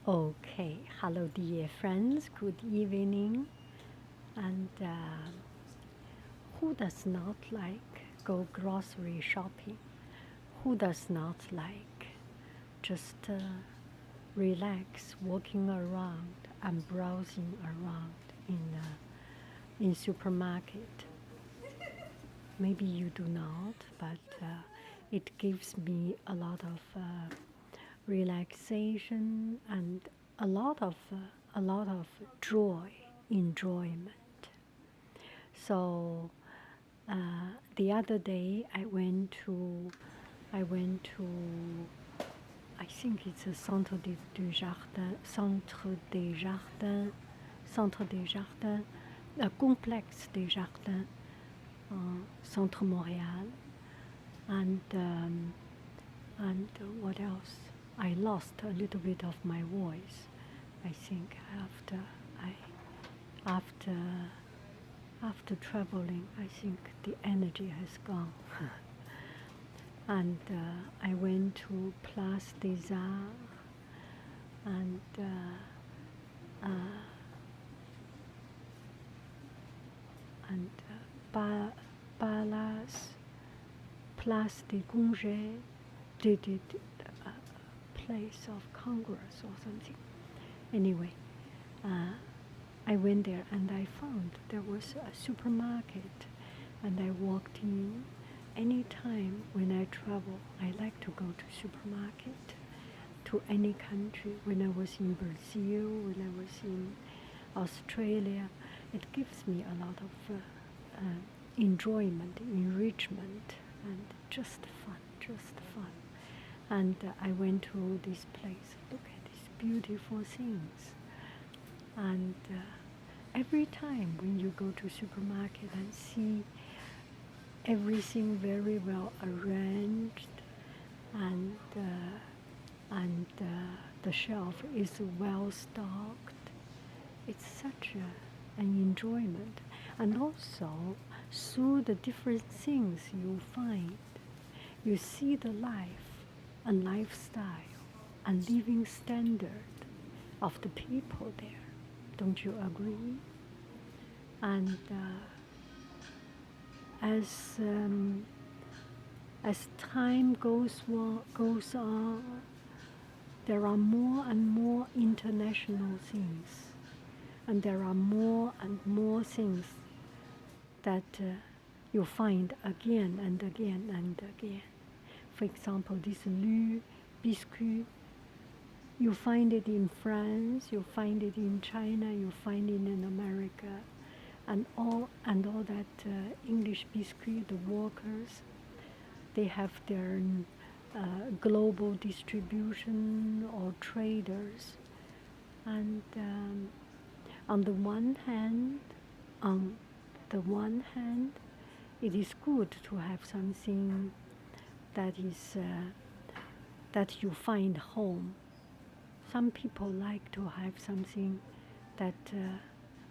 Okay, hello, dear friends. Good evening. And who does not like go grocery shopping? Who does not like just relax, walking around and browsing around in supermarket? Maybe you do not, but it gives me a lot of relaxation and a lot of joy, enjoyment. So the other day I went to I think it's a Centre des Jardins, Complexe des Jardins, Centre Montréal, and what else? I lost a little bit of my voice. I think I after after traveling, I think the energy has gone. And I went to Place des Arts and Palace, Place des Congrès, the place of Congress or something. Anyway, I went there and I found there was a supermarket, and I walked in. Anytime when I travel, I like to go to supermarket to any country. When I was in Brazil, when I was in Australia, it gives me a lot of enjoyment, enrichment, and just fun. And I went to this place. Look at these beautiful things. And every time when you go to supermarket and see everything very well arranged, and the shelf is well stocked, it's such an enjoyment. And also through the different things you find, you see the life and lifestyle and living standard of the people there. Don't you agree? And as time goes on, there are more and more international things, and there are more and more things that you find again and again and again. For example, this Lu biscuit, you find it in France, you find it in China, you find it in America, and all that English biscuit, the Walkers, they have their global distribution or traders. And on the one hand, it is good to have something that you find home. Some people like to have something that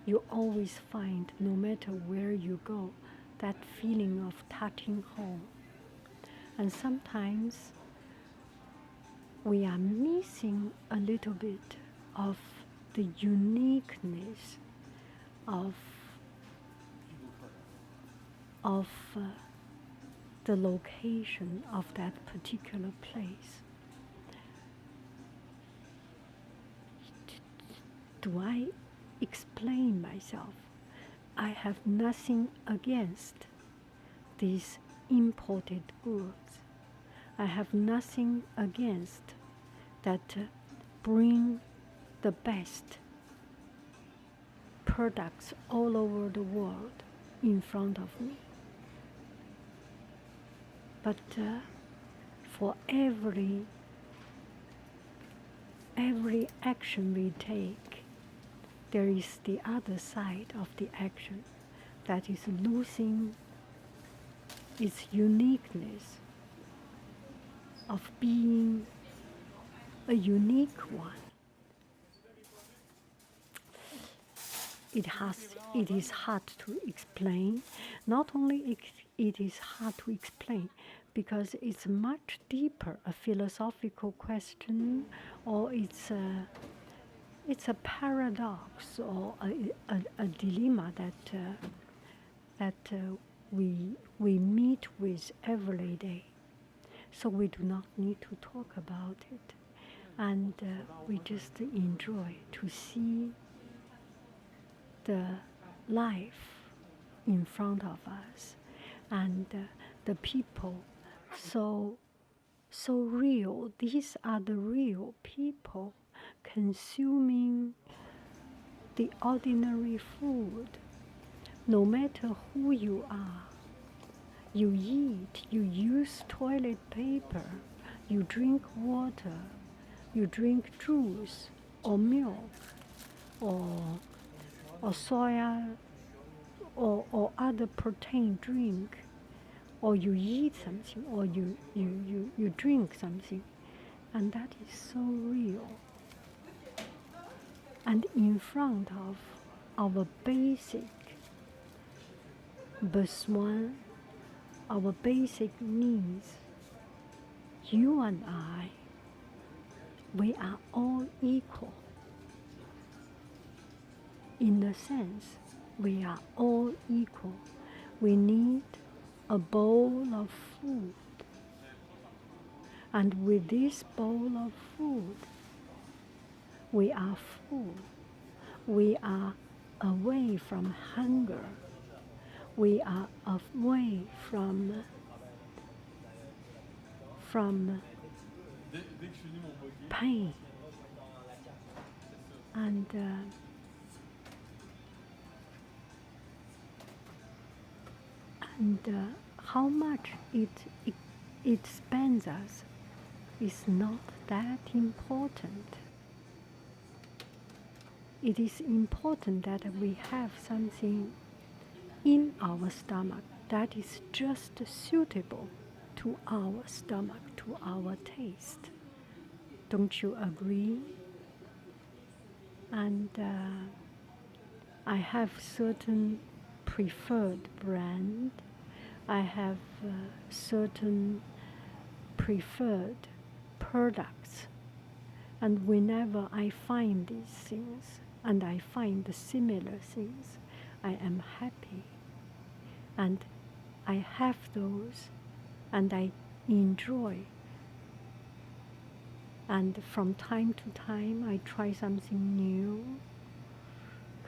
you always find, no matter where you go, that feeling of touching home. And sometimes we are missing a little bit of the uniqueness of the location of that particular place. Do I explain myself? I have nothing against these imported goods. I have nothing against that bring the best products all over the world in front of me. But for every action we take, there is the other side of the action that is losing its uniqueness of being a unique one. It is hard to explain. Not only it is hard to explain, because it's much deeper, a philosophical question, or it's it's a paradox or a dilemma that we meet with every day. So we do not need to talk about it, and we just enjoy to see the life in front of us, and the people so real. These are the real people consuming the ordinary food. No matter who you are, you eat, you use toilet paper, you drink water, you drink juice or milk or soya or other protein drink, or you eat something, or you drink something, and that is so real. And in front of our basic besoin, our basic needs, you and I, we are all equal. In a sense, we are all equal. We need a bowl of food. And with this bowl of food, we are full. We are away from hunger. We are away from pain. And how much it spends us is not that important. It is important that we have something in our stomach that is just suitable to our stomach, to our taste. Don't you agree? And I have certain preferred brand. I have certain preferred products. And whenever I find these things, and I find the similar things, I am happy. And I have those, and I enjoy. And from time to time, I try something new.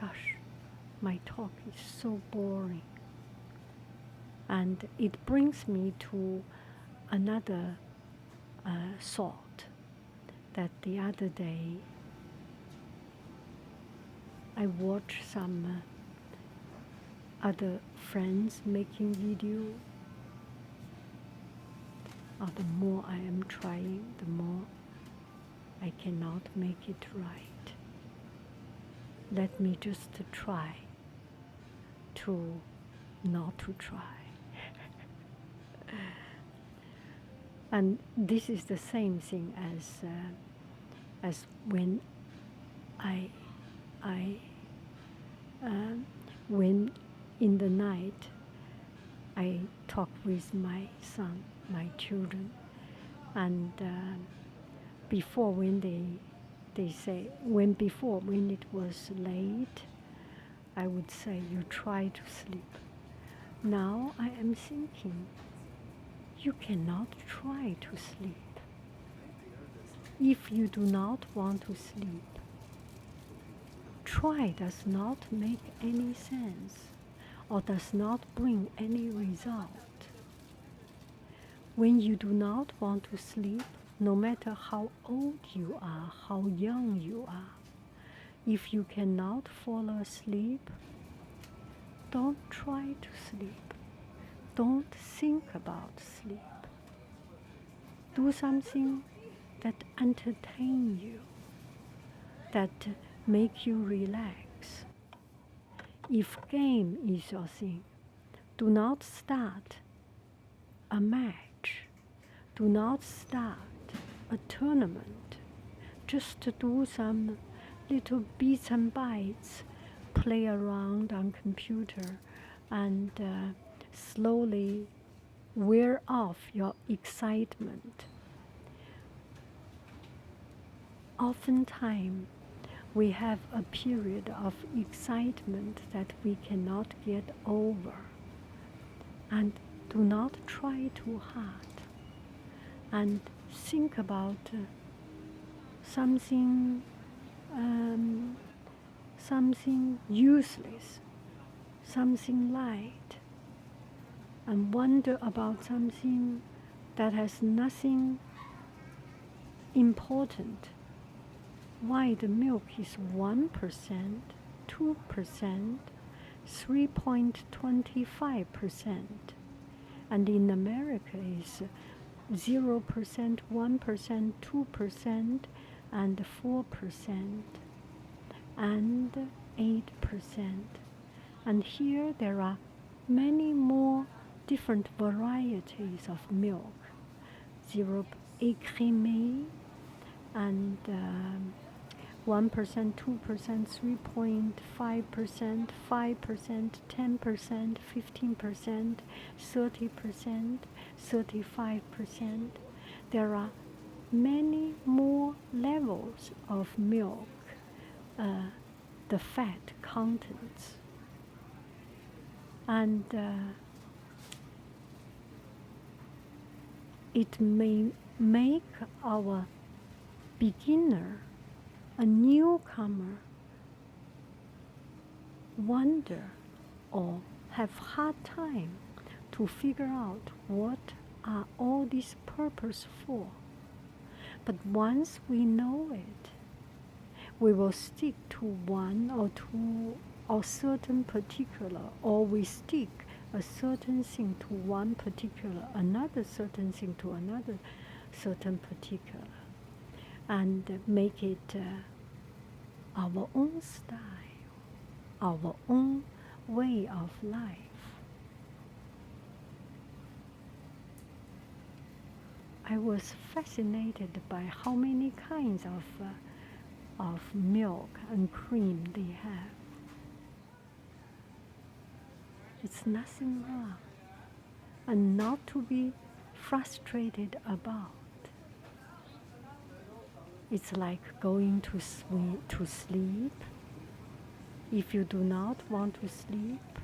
Gosh, my talk is so boring. And it brings me to another thought, that the other day I watched some other friends making video. The more I am trying, the more I cannot make it right. Let me just try to not to try. And this is the same thing as when when in the night I talk with my son, my children, and before when they say when it was late, I would say you try to sleep. Now I am thinking, you cannot try to sleep. If you do not want to sleep, try does not make any sense or does not bring any result. When you do not want to sleep, no matter how old you are, how young you are, if you cannot fall asleep, don't try to sleep. Don't think about sleep. Do something that entertain you, that make you relax. If game is your thing, do not start a match. Do not start a tournament. Just to do some little bits and bytes, play around on computer, and slowly wear off your excitement. Oftentimes, we have a period of excitement that we cannot get over. And do not try too hard. And think about something useless, something light, and wonder about something that has nothing important. Why the milk is 1%, 2%, 3.25%, and in America is 0%, 1%, 2%, and 4%, and 8%. And here there are many more different varieties of milk. 0 écrémé, and 1%, 2%, 3.5%, 5%, 10%, 15%, 30%, 35%. There are many more levels of milk, the fat contents. And it may make our beginner, a newcomer, wonder or have hard time to figure out what are all these purpose for. But once we know it, we will stick to one or two or certain particular, or we stick a certain thing to one particular, another certain thing to another certain particular, and make it our own style, our own way of life. I was fascinated by how many kinds of milk and cream they have. It's nothing wrong, and not to be frustrated about. It's like going to sleep. If you do not want to sleep,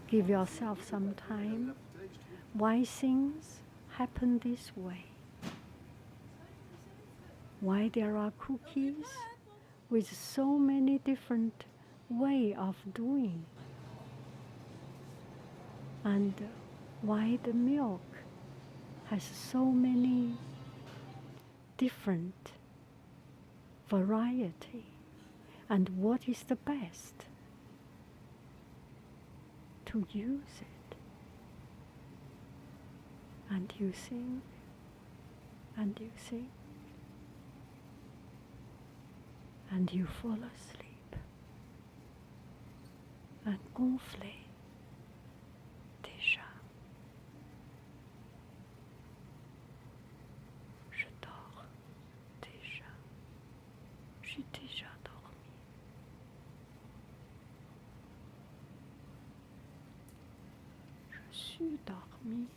give yourself some time. Why things happen this way? Why there are cookies with so many different ways of doing? And why the milk has so many different variety, and what is the best to use it? And you think, and you think, and you fall asleep and gonflé déjà. Je dors déjà. J'ai déjà dormi. Je suis dormi.